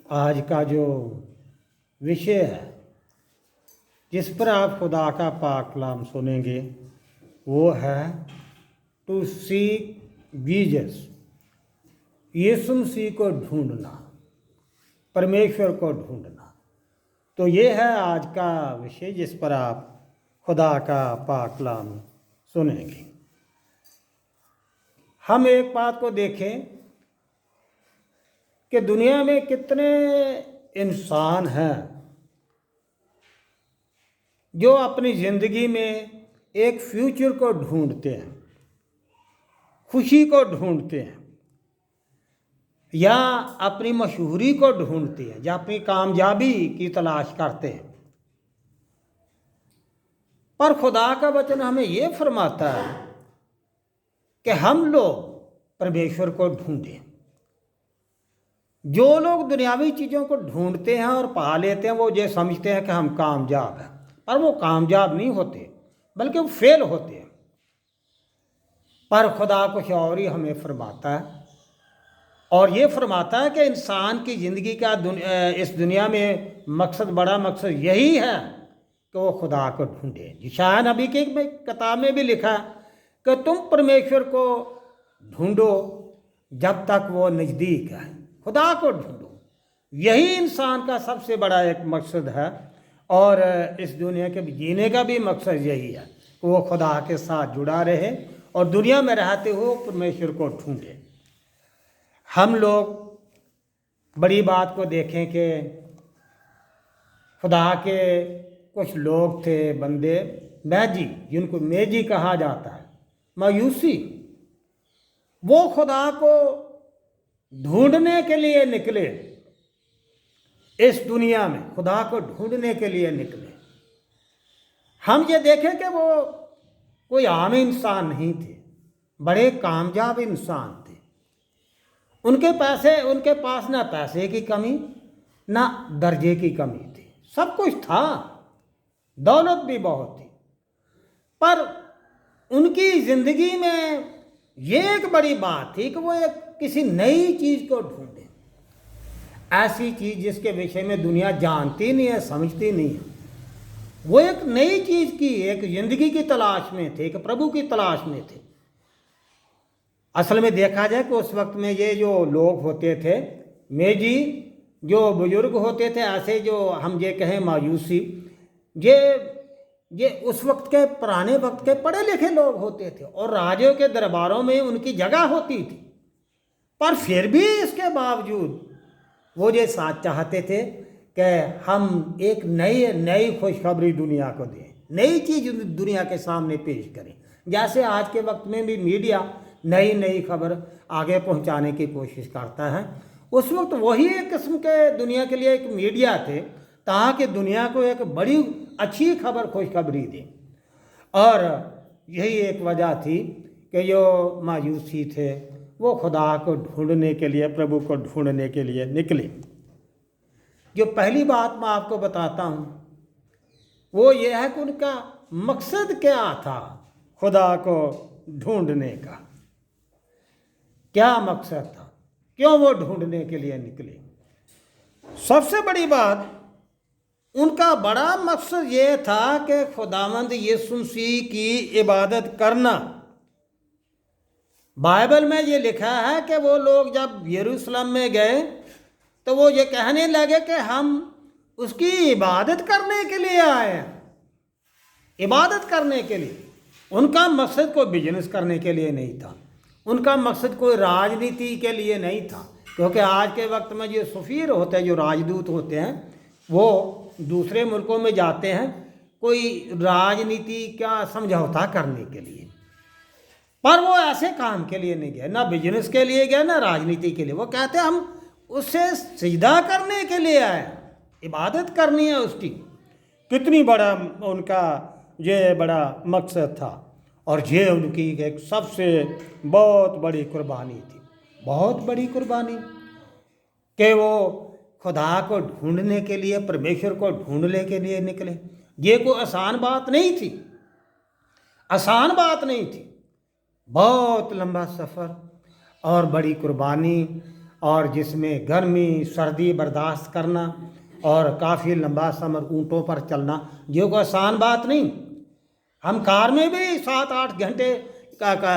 आज का जो विषय है जिस पर आप खुदा का पाक कलाम सुनेंगे वो है टू सीक जीसस, यीशु मसीह को ढूंढना, परमेश्वर को ढूंढना। तो ये है आज का विषय जिस पर आप खुदा का पाक कलाम सुनेंगे। हम एक बात को देखें कि दुनिया में कितने इंसान हैं जो अपनी ज़िंदगी में एक फ्यूचर को ढूंढते हैं, खुशी को ढूंढते हैं, या अपनी मशहूरी को ढूंढते हैं, या अपनी कामयाबी की तलाश करते हैं। पर खुदा का वचन हमें ये फरमाता है कि हम लोग परमेश्वर को ढूंढें। जो लोग दुनियावी चीज़ों को ढूंढते हैं और पा लेते हैं वो ये समझते हैं कि हम कामयाब हैं, पर वो कामयाब नहीं होते बल्कि वो फेल होते हैं। पर खुदा कुछ और ही हमें फरमाता है, और ये फरमाता है कि इंसान की ज़िंदगी का इस दुनिया में मकसद, बड़ा मकसद यही है कि वो खुदा को ढूंढे। यशायाह नबी की किताब में भी लिखा है कि तुम परमेश्वर को ढूंढो जब तक वो नज़दीक है। खुदा को ढूंढो, यही इंसान का सबसे बड़ा एक मकसद है, और इस दुनिया के जीने का भी मकसद यही है कि वो खुदा के साथ जुड़ा रहे और दुनिया में रहते हुए परमेश्वर को ढूंढे। हम लोग बड़ी बात को देखें कि खुदा के कुछ लोग थे, बंदे मैजी, जिनको मेजी कहा जाता है, मायूसी, वो खुदा को ढूंढने के लिए निकले। इस दुनिया में खुदा को ढूंढने के लिए निकले। हम ये देखें कि वो कोई आम इंसान नहीं थे, बड़े कामयाब इंसान थे। उनके पास ना पैसे की कमी ना दर्जे की कमी थी, सब कुछ था, दौलत भी बहुत थी। पर उनकी ज़िंदगी में ये एक बड़ी बात थी कि वो एक किसी नई चीज़ को ढूंढे, ऐसी चीज़ जिसके विषय में दुनिया जानती नहीं है, समझती नहीं है। वो एक नई चीज़ की, एक ज़िंदगी की तलाश में थे, एक प्रभु की तलाश में थे। असल में देखा जाए कि उस वक्त में ये जो लोग होते थे मेजी, जो बुजुर्ग होते थे, ऐसे जो हम ये कहें मायूसी, ये उस वक्त के, पुराने वक्त के पढ़े लिखे लोग होते थे और राजों के दरबारों में उनकी जगह होती थी। पर फिर भी इसके बावजूद वो ये साथ चाहते थे कि हम एक नई खुशखबरी दुनिया को दें, नई चीज़ दुनिया के सामने पेश करें। जैसे आज के वक्त में भी मीडिया नई खबर आगे पहुंचाने की कोशिश करता है, उस वक्त वही एक किस्म के दुनिया के लिए एक मीडिया थे, ताकि दुनिया को एक बड़ी अच्छी खबर, खुशखबरी दें। और यही एक वजह थी कि जो मायूसी थे वो खुदा को ढूंढने के लिए, प्रभु को ढूंढने के लिए निकले। जो पहली बात मैं आपको बताता हूँ वो ये है कि उनका मकसद क्या था खुदा को ढूंढने का। क्या मकसद था, क्यों वो ढूंढने के लिए निकले? सबसे बड़ी बात, उनका बड़ा मकसद ये था कि खुदावंद यीशु मसीह की इबादत करना। बाइबल में ये लिखा है कि वो लोग जब यरूशलेम में गए तो वो ये कहने लगे कि हम उसकी इबादत करने के लिए आए हैं, इबादत करने के लिए। उनका मकसद कोई बिजनेस करने के लिए नहीं था, उनका मकसद कोई राजनीति के लिए नहीं था, क्योंकि आज के वक्त में जो सफ़ीर होते हैं, जो राजदूत होते हैं, वो दूसरे मुल्कों में जाते हैं कोई राजनीति का समझौता करने के लिए। पर वो ऐसे काम के लिए नहीं गए, ना बिजनेस के लिए गए, ना राजनीति के लिए। वो कहते हैं हम उससे सजदा करने के लिए आए, इबादत करनी है उसकी। कितनी बड़ा उनका ये बड़ा मकसद था, और ये उनकी एक सबसे बहुत बड़ी कुर्बानी थी, बहुत बड़ी कुर्बानी, कि वो खुदा को ढूंढने के लिए, परमेश्वर को ढूंढने के लिए निकले। ये कोई आसान बात नहीं थी, आसान बात नहीं थी। बहुत लंबा सफ़र और बड़ी कुर्बानी और जिसमें गर्मी सर्दी बर्दाश्त करना और काफ़ी लंबा समय ऊँटों पर चलना ये कोई आसान बात नहीं। हम कार में भी 7-8 घंटे का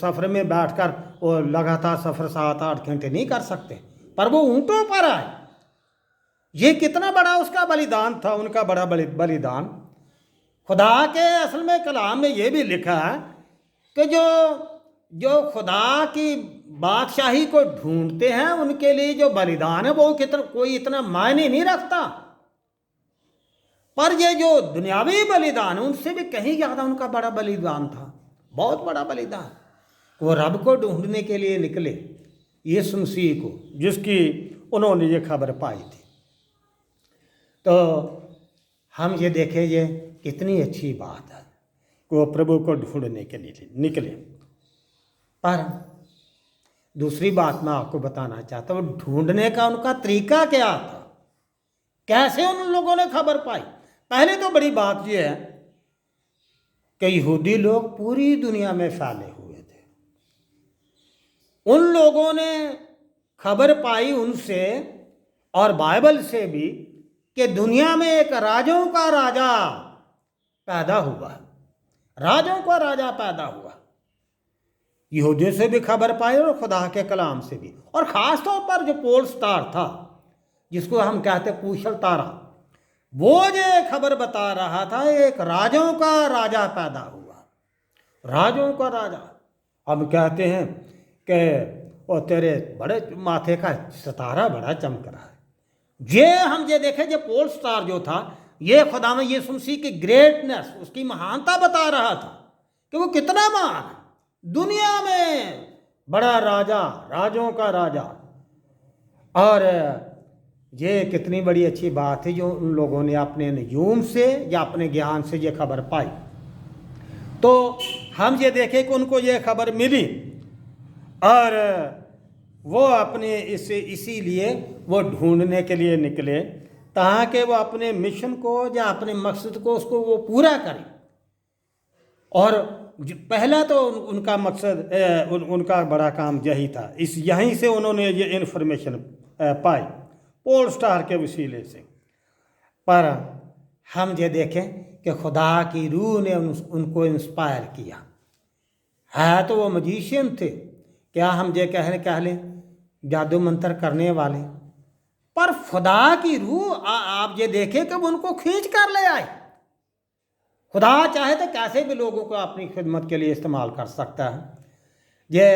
सफ़र में बैठकर वो लगातार सफ़र 7-8 घंटे नहीं कर सकते, पर वो ऊँटों पर आए। ये कितना बड़ा उसका बलिदान था, उनका बड़ा बलिदान। खुदा के असल में कलाम में ये भी लिखा है कि जो खुदा की बादशाही को ढूंढते हैं उनके लिए जो बलिदान है वो कोई इतना मायने नहीं रखता, पर ये जो दुनियावी बलिदान है उनसे भी कहीं ज़्यादा उनका बड़ा बलिदान था, बहुत बड़ा बलिदान। वो रब को ढूंढने के लिए निकले, यीशु मसीह को, जिसकी उन्होंने ये खबर पाई थी। तो हम ये देखें ये कितनी अच्छी बात है कि वो प्रभु को ढूंढने के लिए निकले। पर दूसरी बात मैं आपको बताना चाहता हूँ, ढूंढने का उनका तरीका क्या था, कैसे उन लोगों ने खबर पाई। पहले तो बड़ी बात यह है कि यहूदी लोग पूरी दुनिया में फैले हुए थे। उन लोगों ने खबर पाई उनसे और बाइबल से भी कि दुनिया में एक राजों का राजा पैदा हुआ, राजों का राजा पैदा हुआ। यहूदियों से भी खबर पाई और खुदा के कलाम से भी, और ख़ास तौर पर जो पोल स्टार था जिसको हम कहते कुशल तारा, वो जो खबर बता रहा था एक राजों का राजा पैदा हुआ, राजों का राजा। हम कहते हैं कि वो तेरे बड़े माथे का सितारा बड़ा चमक रहा है। ये हम ये देखें, जो पोल स्टार जो था ये खुदा में यीशु मसीह की ग्रेटनेस, उसकी महानता बता रहा था कि वो कितना महान है, दुनिया में बड़ा राजा, राजों का राजा। और ये कितनी बड़ी अच्छी बात है जो उन लोगों ने अपने नजूम से या अपने ज्ञान से ये खबर पाई। तो हम ये देखें कि उनको ये खबर मिली और वो अपने इसीलिए वो ढूंढने के लिए निकले ताकि वो अपने मिशन को या अपने मकसद को उसको वो पूरा करें। और पहला तो उनका मकसद उनका बड़ा काम यही था, यहीं से उन्होंने ये इन्फॉर्मेशन पाई पोल स्टार के वसीले से। पर हम ये देखें कि खुदा की रूह ने उनको इंस्पायर किया। है तो वो मजिशियन थे, क्या हम ये कह लें जादू मंत्र करने वाले, पर खुदा की रूह आप ये देखें कि वो उनको खींच कर ले आए। खुदा चाहे तो कैसे भी लोगों को अपनी खिदमत के लिए इस्तेमाल कर सकता है। ये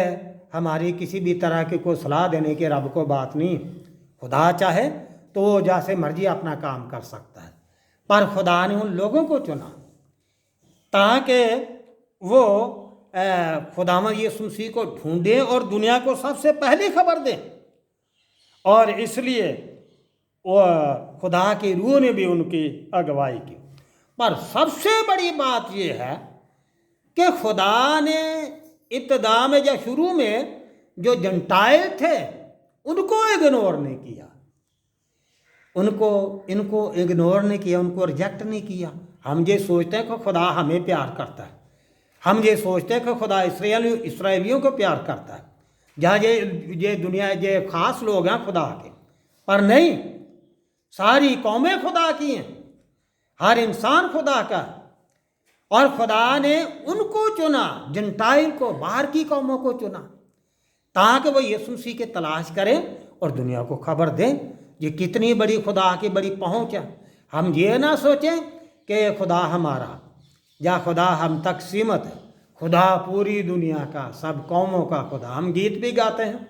हमारी किसी भी तरह की कोई सलाह देने की रब को बात नहीं। खुदा चाहे तो जैसे मर्जी अपना काम कर सकता है, पर खुदा ने उन लोगों को चुना ताकि वो खुदावंद यीशु मसीह को ढूंढें और दुनिया को सबसे पहली खबर दें। और इसलिए वो खुदा की रूह ने भी उनकी अगुवाई की। पर सबसे बड़ी बात यह है कि खुदा ने इब्तिदा में या शुरू में जो जंटाइल थे उनको इग्नोर नहीं किया, इनको इग्नोर नहीं किया, उनको रिजेक्ट नहीं किया। हम ये सोचते हैं कि खुदा हमें प्यार करता है, हम ये सोचते हैं कि खुदा इसराइलियों को प्यार करता है, जहाँ ये दुनिया ये ख़ास लोग हैं खुदा के, पर नहीं, सारी कौमें खुदा की हैं, हर इंसान खुदा का। और खुदा ने उनको चुना, जंटाइल को, बाहर की कौमों को चुना ताकि वो यीशु मसीह की तलाश करें और दुनिया को खबर दें। ये कितनी बड़ी खुदा की बड़ी पहुंच है। हम ये ना सोचें कि खुदा हमारा या खुदा हम तक सीमित है। खुदा पूरी दुनिया का, सब कौमों का खुदा। हम गीत भी गाते हैं,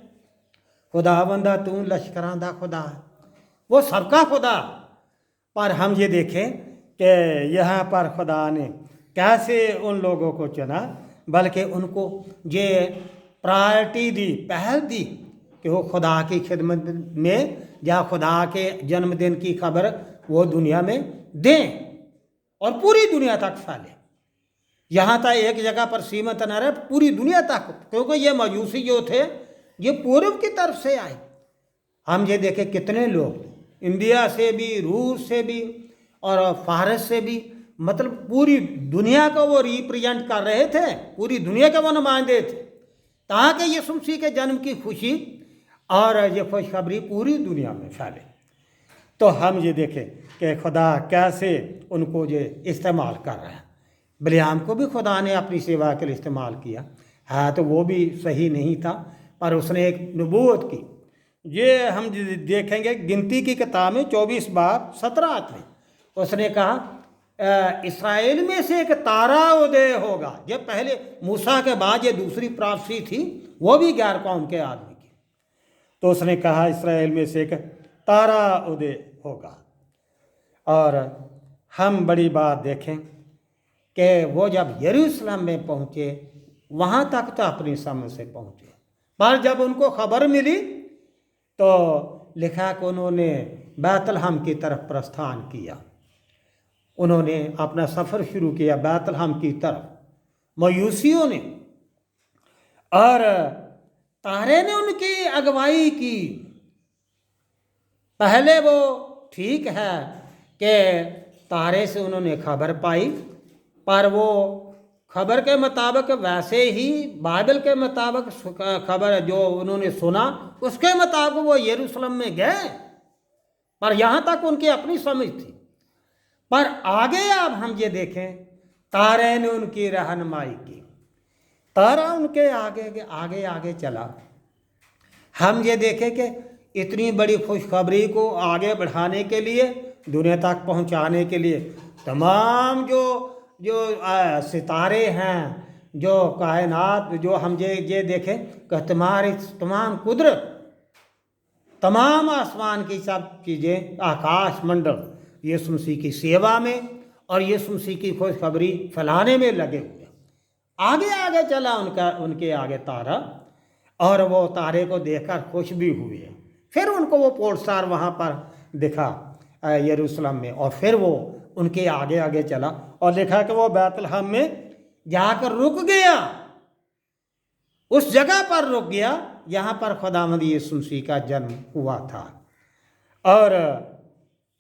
खुदा बंदा तू लश्करां दा खुदा है, वो सबका खुदा। पर हम ये देखें कि यहाँ पर खुदा ने कैसे उन लोगों को चुना, बल्कि उनको ये प्रायोरिटी दी, पहल दी कि वो खुदा की खिदमत में या खुदा के जन्मदिन की खबर वो दुनिया में दें और पूरी दुनिया तक फैले। यहाँ तक एक जगह पर सीमित न रहे, पूरी दुनिया तक, क्योंकि ये मजूसी जो थे ये पूर्व की तरफ से आए। हम ये देखें कितने लोग इंडिया से भी, रूस से भी और फारस से भी, मतलब पूरी दुनिया को वो रिप्रेजेंट कर रहे थे, पूरी दुनिया के वो नुमाइंदे थे ताकि यीशु मसीह के जन्म की खुशी और ये खुशखबरी पूरी दुनिया में फैले। तो हम ये देखें कि खुदा कैसे उनको ये इस्तेमाल कर रहा है। बिलाम को भी खुदा ने अपनी सेवा के लिए इस्तेमाल किया है, तो वो भी सही नहीं था, पर उसने एक नबूवत की। ये हम देखेंगे गिनती की किताब में 24 बाब 17 में उसने कहा इस्राएल में से एक तारा उदय होगा। ये पहले मूसा के बाद ये दूसरी प्राप्ति थी, वो भी गैर कौम के आदमी की। तो उसने कहा इस्राएल में से एक तारा उदय होगा। और हम बड़ी बात देखें कि वो जब यरूशलेम में पहुँचे, वहाँ तक तो अपनी समझ से पहुँचे, पर जब उनको खबर मिली तो लिखा कि उन्होंने बैतलहम की तरफ प्रस्थान किया। उन्होंने अपना सफ़र शुरू किया बैतलहम की तरफ, मयूसियों ने, और तारे ने उनकी अगुवाई की। पहले वो ठीक है कि तारे से उन्होंने खबर पाई, पर वो खबर के मुताबिक वैसे ही बाइबल के मुताबिक खबर जो उन्होंने सुना उसके मुताबिक वो यरूशलेम में गए, पर यहाँ तक उनकी अपनी समझ थी। पर आगे अब हम ये देखें, तारे ने उनकी रहनुमाई की, तारा उनके आगे आगे आगे चला। हम ये देखें कि इतनी बड़ी खुशखबरी को आगे बढ़ाने के लिए, दुनिया तक पहुंचाने के लिए तमाम जो सितारे हैं, जो कायनात, जो हम ये देखें कि तुम्हारी तमाम कुदरत, तमाम आसमान की सब चीज़ें, आकाश मंडल यीशु मसीह की सेवा में और यीशु मसीह की खुशखबरी फैलाने में लगे हुए। आगे आगे चला उनके आगे तारा, और वो तारे को देखकर खुश भी हुए। फिर उनको वो पोल स्टार वहाँ पर दिखा यरूशलेम में, और फिर वो उनके आगे आगे चला और लिखा कि वो बैतलहम में जाकर रुक गया, उस जगह पर रुक गया यहाँ पर खुदावंद यीशु मसीह का जन्म हुआ था। और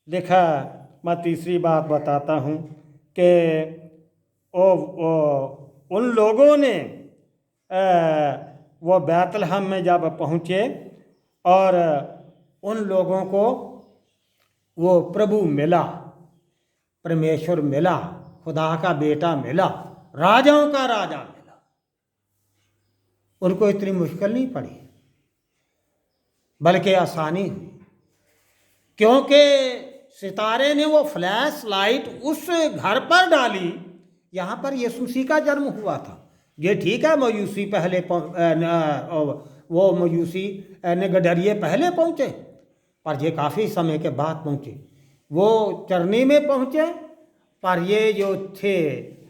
लिखा, मैं तीसरी बात बताता हूँ कि उन लोगों ने वो बैतलहम में जब पहुँचे और उन लोगों को वो प्रभु मिला, परमेश्वर मिला, खुदा का बेटा मिला, राजाओं का राजा मिला, उनको इतनी मुश्किल नहीं पड़ी बल्कि आसानी हुई, क्योंकि सितारे ने वो फ्लैश लाइट उस घर पर डाली यहाँ पर यीशु मसीह का जन्म हुआ था। ये ठीक है, मयूसी पहले वो मयूसी ने गडरिये पहले पहुँचे, पर ये काफ़ी समय के बाद पहुँचे। वो चरनी में पहुँचे, पर ये जो थे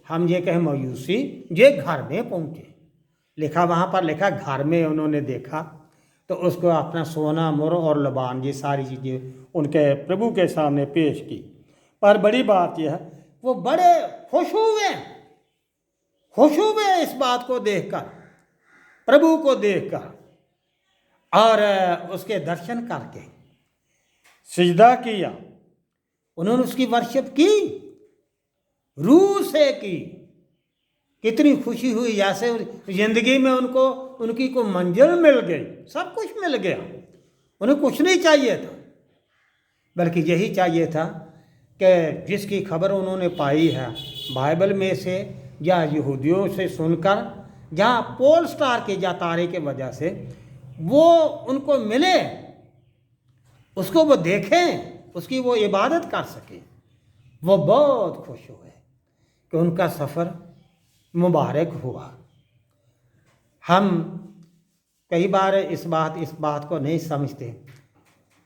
हम ये कहें मयूसी, ये घर में पहुँचे। लिखा वहाँ पर लिखा घर में उन्होंने देखा, तो उसको अपना सोना मुर और लबान ये सारी चीज़ें उनके प्रभु के सामने पेश की। पर बड़ी बात यह है, वो बड़े खुश हुए इस बात को देखकर, प्रभु को देखकर, और उसके दर्शन करके सिजदा किया। उन्होंने उसकी वर्शिप की, रूह से की। कितनी खुशी हुई, जैसे जिंदगी में उनको उनकी को मंजिल मिल गई, सब कुछ मिल गया। उन्हें कुछ नहीं चाहिए था, बल्कि यही चाहिए था कि जिसकी खबर उन्होंने पाई है बाइबल में से या यहूदियों से सुनकर, या पोल स्टार के या तारे के वजह से वो उनको मिले, उसको वो देखें, उसकी वो इबादत कर सके। वो बहुत खुश हुए कि उनका सफ़र मुबारक हुआ। हम कई बार इस बात को नहीं समझते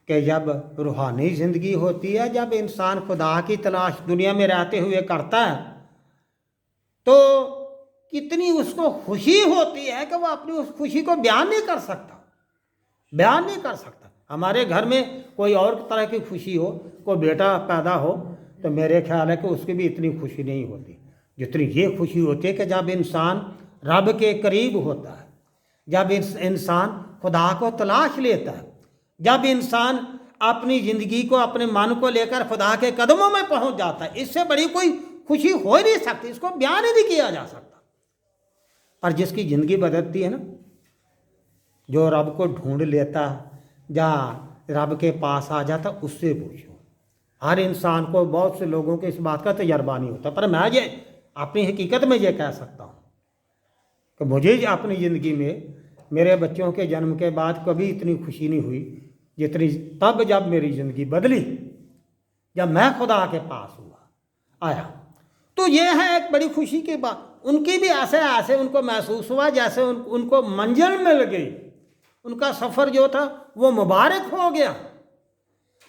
कि जब रूहानी ज़िंदगी होती है, जब इंसान खुदा की तलाश दुनिया में रहते हुए करता है, तो कितनी उसको खुशी होती है कि वो अपनी उस खुशी को बयान नहीं कर सकता। हमारे घर में कोई और तरह की खुशी हो, कोई बेटा पैदा हो, तो मेरे ख्याल है कि उसकी भी इतनी खुशी नहीं होती जितनी ये खुशी होती है कि जब इंसान रब के करीब होता है, जब इंसान खुदा को तलाश लेता है, जब इंसान अपनी ज़िंदगी को, अपने मन को लेकर खुदा के कदमों में पहुंच जाता है। इससे बड़ी कोई खुशी हो ही नहीं सकती, इसको बयान ही नहीं किया जा सकता। पर जिसकी ज़िंदगी बदलती है ना, जो रब को ढूंढ लेता या रब के पास आ जाता उससे पूछो। हर इंसान को, बहुत से लोगों को इस बात का तजर्बा नहीं होता, पर मैं ये अपनी हकीकत में ये कह सकता हूँ कि मुझे अपनी ज़िंदगी में मेरे बच्चों के जन्म के बाद कभी इतनी खुशी नहीं हुई जितनी तब जब मेरी ज़िंदगी बदली, जब मैं खुदा के पास आया। तो ये है एक बड़ी खुशी की बात। उनकी भी ऐसे ऐसे उनको महसूस हुआ जैसे उनको मंजिल मिल गई, उनका सफ़र जो था वो मुबारक हो गया।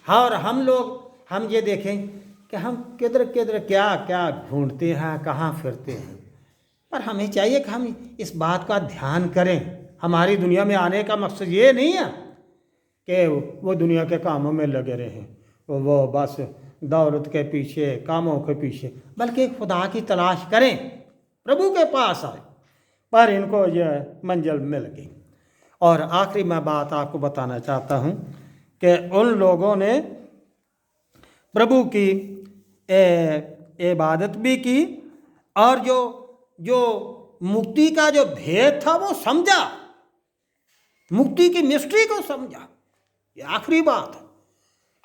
और हम ये देखें कि हम किधर किधर क्या क्या ढूंढते हैं, कहाँ फिरते हैं, पर हमें चाहिए कि हम इस बात का ध्यान करें। हमारी दुनिया में आने का मकसद ये नहीं है कि वो दुनिया के कामों में लगे रहें, वो बस दौलत के पीछे, कामों के पीछे, बल्कि खुदा की तलाश करें, प्रभु के पास आए। पर इनको यह मंजिल मिल गई। और आखिरी मैं बात आपको बताना चाहता हूँ कि उन लोगों ने प्रभु की इबादत भी की और जो मुक्ति का जो भेद था वो समझा, मुक्ति की मिस्ट्री को समझा। ये आखिरी बात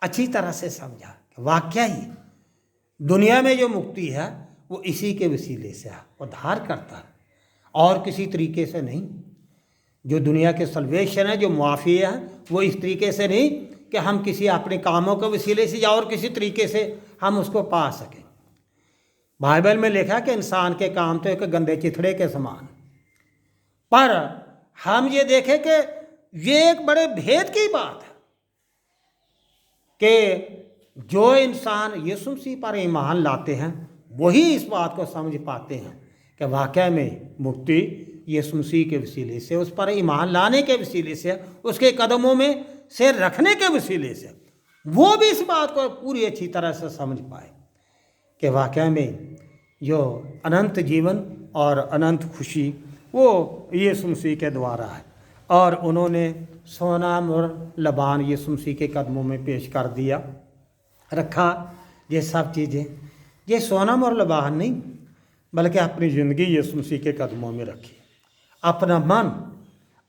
अच्छी तरह से समझा कि वाकई ही दुनिया में जो मुक्ति है वो इसी के वसीले से है, उद्धार करता है और किसी तरीके से नहीं। जो दुनिया के सल्वेशन है, जो मुआफ़ी है, वो इस तरीके से नहीं कि हम किसी अपने कामों के वसीले से या और किसी तरीके से हम उसको पा सकें। बाइबल में लिखा कि इंसान के काम तो एक गंदे चिथड़े के समान, पर हम ये देखें कि ये एक बड़े भेद की बात है कि जो इंसान यीशु मसीह पर ईमान लाते हैं वही इस बात को समझ पाते हैं कि वाकई में मुक्ति यीशु मसीह के वसीले से, उस पर ईमान लाने के वसीले से, उसके कदमों में सिर रखने के वसीले से, वो भी इस बात को पूरी अच्छी तरह से समझ पाए कि वाकई में जो अनंत जीवन और अनंत खुशी वो यीशु मसीह के द्वारा है। और उन्होंने सोना और लबान यीशु मसीह के कदमों में पेश कर दिया, रखा ये सब चीज़ें। ये सोना और लबान नहीं, बल्कि अपनी ज़िंदगी यीशु मसीह के कदमों में रखी। अपना मन,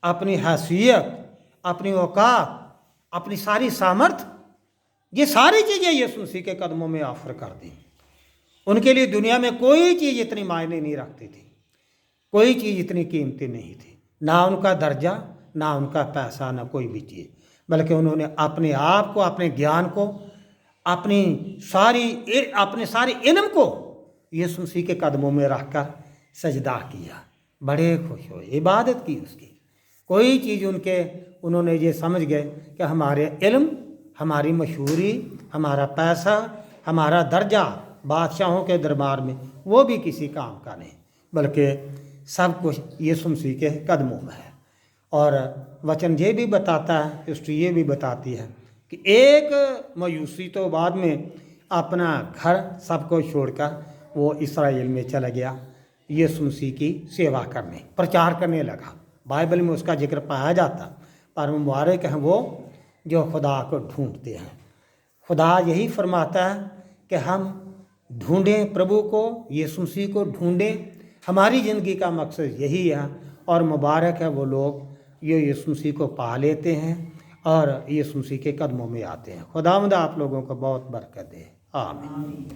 अपनी हैसियत, अपनी औकात, अपनी सारी सामर्थ, ये सारी चीज़ें यीशु मसीह के कदमों में ऑफर कर दी। उनके लिए दुनिया में कोई चीज़ इतनी मायने नहीं रखती थी, कोई चीज़ इतनी कीमती नहीं थी, ना उनका दर्जा, ना उनका पैसा, ना कोई भी चीज़, बल्कि उन्होंने अपने आप को, अपने ज्ञान को, अपने सारे इल्म को यीशु मसीह के कदमों में रखकर सजदा किया, बड़े खुश हुए, इबादत की उसकी। कोई चीज़ उन्होंने ये समझ गए कि हमारे इल्म, हमारी मशहूरी, हमारा पैसा, हमारा दर्जा बादशाहों के दरबार में वो भी किसी काम का नहीं, बल्कि सब कुछ यीशु मसीह के कदमों में है। और वचन ये भी बताता है, हिस्ट्री ये भी बताती है कि एक मयूसी तो बाद में अपना घर सबको छोड़कर वो इस्राएल में चला गया, यीशु मसीह की सेवा करने, प्रचार करने लगा। बाइबल में उसका जिक्र पाया जाता, पर मुबारक हैं वो जो खुदा को ढूंढते हैं। खुदा यही फरमाता है कि हम ढूंढें प्रभु को, यीशु मसीह को ढूंढें। हमारी ज़िंदगी का मकसद यही है। और मुबारक है वो लोग जो यीशु मसीह को पा लेते हैं और यीशु मसीह के कदमों में आते हैं। खुदावंद आप लोगों को बहुत बरकत दे। आमीन।